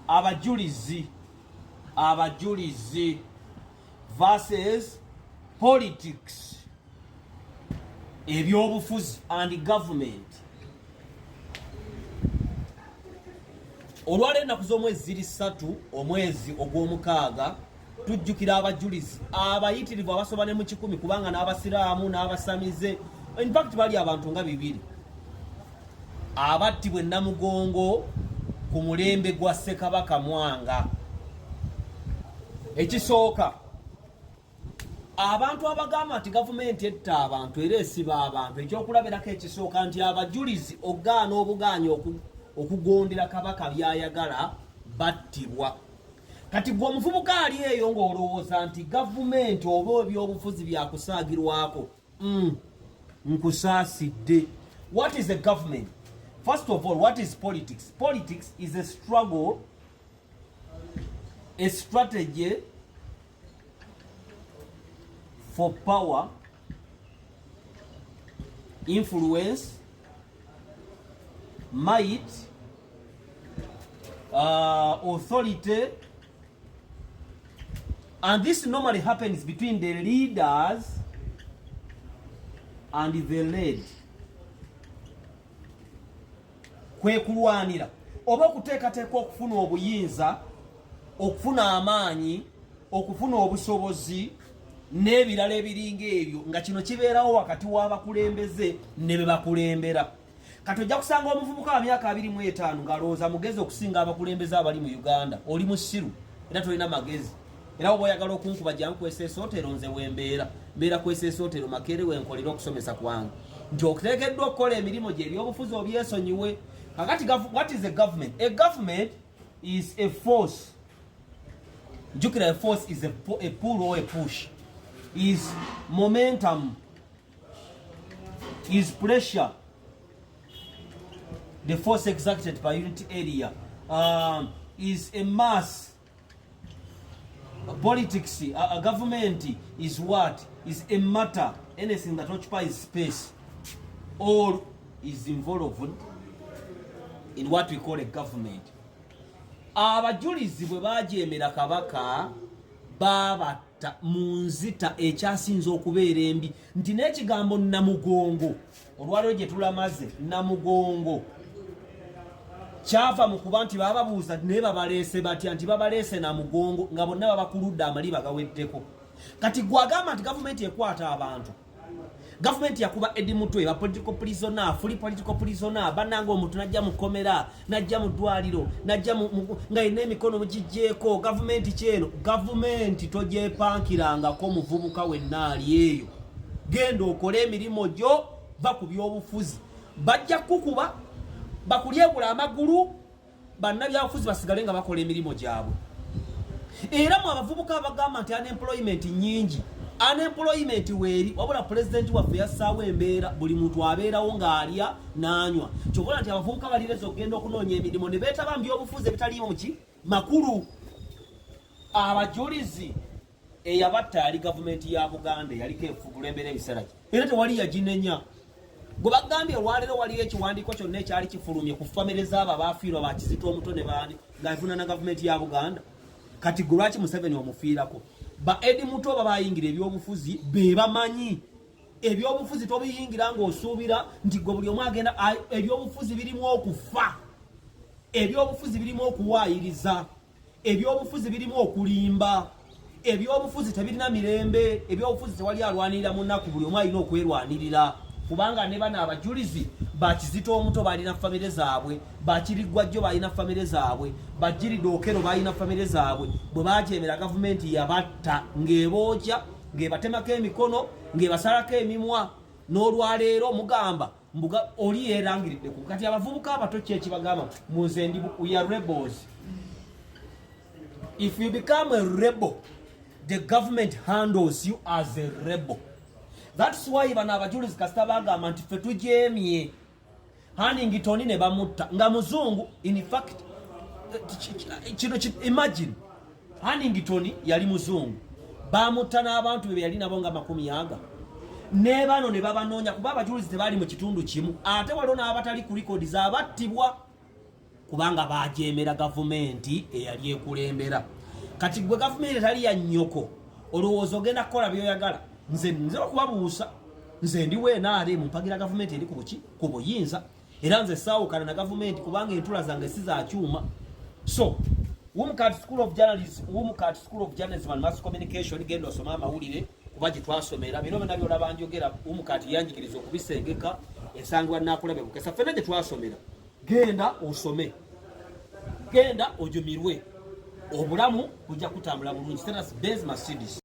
abajulizi versus politics, ebyobufuzi and government. Olwaleero ennaku z'omwezi ziri 3 omwezi ogw'omukaaga tujjukira abajulizi abayitirivu abasoba ne mu 100 kubanga n'abasiraamu n'abasamize, in fact bali abantu nga 200 abattibwa Namugongo ku mulembe gwa Ssekabaka Mwanga. Ekisooka, abantu abagamba nti gavumenti etta abantu era esiba abantu, ekyokulabirako ekisooka nti abajulizi ogaana obugaanyi okugondera kabaka byayagala battibwa. Kati gwe omuvubuka ali eyo ng'olowooza nti gavumenti oba ebyobufuzi byakusaagirwako, nkusaasidde. What is a government? First of all, what is politics? Politics is a struggle, a strategy for power, influence, might, authority, and this normally happens between the leaders and the led. Kwe kulwanira oba okuteekateeka okufuna obuyinza, okufuna amaanyi, okufuna obusobozi n'ebirala ebiringa ebyo, nga kino kibeerawo wakati w'abakulembeze ne be bakulembera. Kati ojja kusanga omuvubuka wa myaka 25 ng'alowooza mugezi okusinga abakulembeze abali mu Uganda. Oli musiru era tolina magezi, era oba oyagala okunkuba jangu kweseesa otero nze mbeera kweseesa otero Makere wenkolera okusomesa kwange, nti okuteekeddwa okukola emirimu gye ebyobufuzi obyesonyiwe. Kakati what is a government? A government is a force. Jukira, a force is a pull or a push, is momentum, is pressure, the force exerted by unit area, is a mass. Politics, a government is what? Is a matter, anything that occupies space or is involved in what we call a government. Abajulizi bwe bajeemera kabaka babatta mu nzita ekyasinza okubeera embi, nti n'ekigambo Namugongo olwaleero gye tulamaze Namugongo kyava mu kuba nti bababuuza naye babaleese batya, nti babaleese Namugongo nga bonna babakuludde amali bagaweddeko. Kati gwagamba nti gavumenti ekwata abantu, gavumenti yakuba Edi Mutwe ba political prisoner, fully political prisoner, bananga omuntu najja mu komera, najja mu ddwaliro, najja nga ine emikono mugijjeeko. Gavumenti kyeno, gavumenti tojepankirangako muvubuka wennaali eyo, genda okole emirimu gyo, va ku byobufuzi. Bajja kukuba bakulyegula amagulu, bannabyabufuzi basigale nga bakola emirimu gyabwe. Era mu abavubuka abagamba nti unemployment nyingi, unemployment weeri, wabula president waffe yassaawo embeera buli muntu abeerawo ng'alya n'anywa. Kyokola nti abavubuka balireza okugenda okunoonya emirimu ne beetaba mu byobufuzi ebitaliimu makulu. Abajulizi eyabatta yali gavumenti ya Buganda, yaliko efukulembera ebiseera ki, era tewali yaginenya. Gwe bagambye olwaleero waliyo ekiwandiiko kyonna ekyali kifulumye ku famire z'abo abaafiirwa ba Kizito Omuto ne baani ng'avuuna na gavumenti ya Buganda. Kati gwe lwaki Museveni omufiirako? Ba Edi Mutwe oba bayingira ebyobufuzi be bamanyi. Ebyobufuzi tobiyingira ng'osuubira nti gwe buli omu agenda. Ebyobufuzi birimu okufa, ebyobufuzi birimu okuwaayiriza, ebyobufuzi birimu okulimba, ebyobufuzi tebirina mirembe, ebyobufuzi tewali alwanirira munnaku, buli omu alina okwerwanirira. Kubanga ne bano abajulizi ba Kizito Omuto balina famire zaabwe, ba Kiriggwajjo balina famire zaabwe, ba Jiridde Okero balina famire zaabwe. Bwe bajeemera gavumenti yabatta ng'ebookya, ng'ebatemako emikono, ng'ebasalako emimwa. N'olwaleero mugamba mbuga oli yeerangiridde ku. Kati abavubuka abato ki ekibagamba? Muze ndi we are rebels. If you become a rebel, the government handles you as a rebel. That's why bana abajulizi kasita bagamba nti ffe tujeemye. Hannington ne bamutta nga muzungu. In fact, imagine Hannington yali muzungu, bamutta n'abantu be yali nabo nga 100. Ne bano ne babanoonya kuba abajulizi tebali mu kitundu kimu. Ate waliwo n'abatali ku records abattibwa. kubanga bajeemera gavumenti eyali ekulembera. Kati gwe gavumenti etali ya nnyoko olowooza ogenda kukola by'oyagala. Nze okubabuusa, nze ndi weenaale mumpagira gavumenti eri ku buyinza, era nze saawukana na gavumenti kubanga entula zange si za kyuma. So Wumukat School of Journalism and Mass Communication genda osoma amawulire kuba gye twasomera bino byonna byolaba njogera. Wumukat yanjigiriza okubisengeka esangibwa Nakulabe Bukesa ffenna gye twasomera. Genda osome, genda ojumirwe, obulamu bujja kutambula bulungi. Status based Mercedes.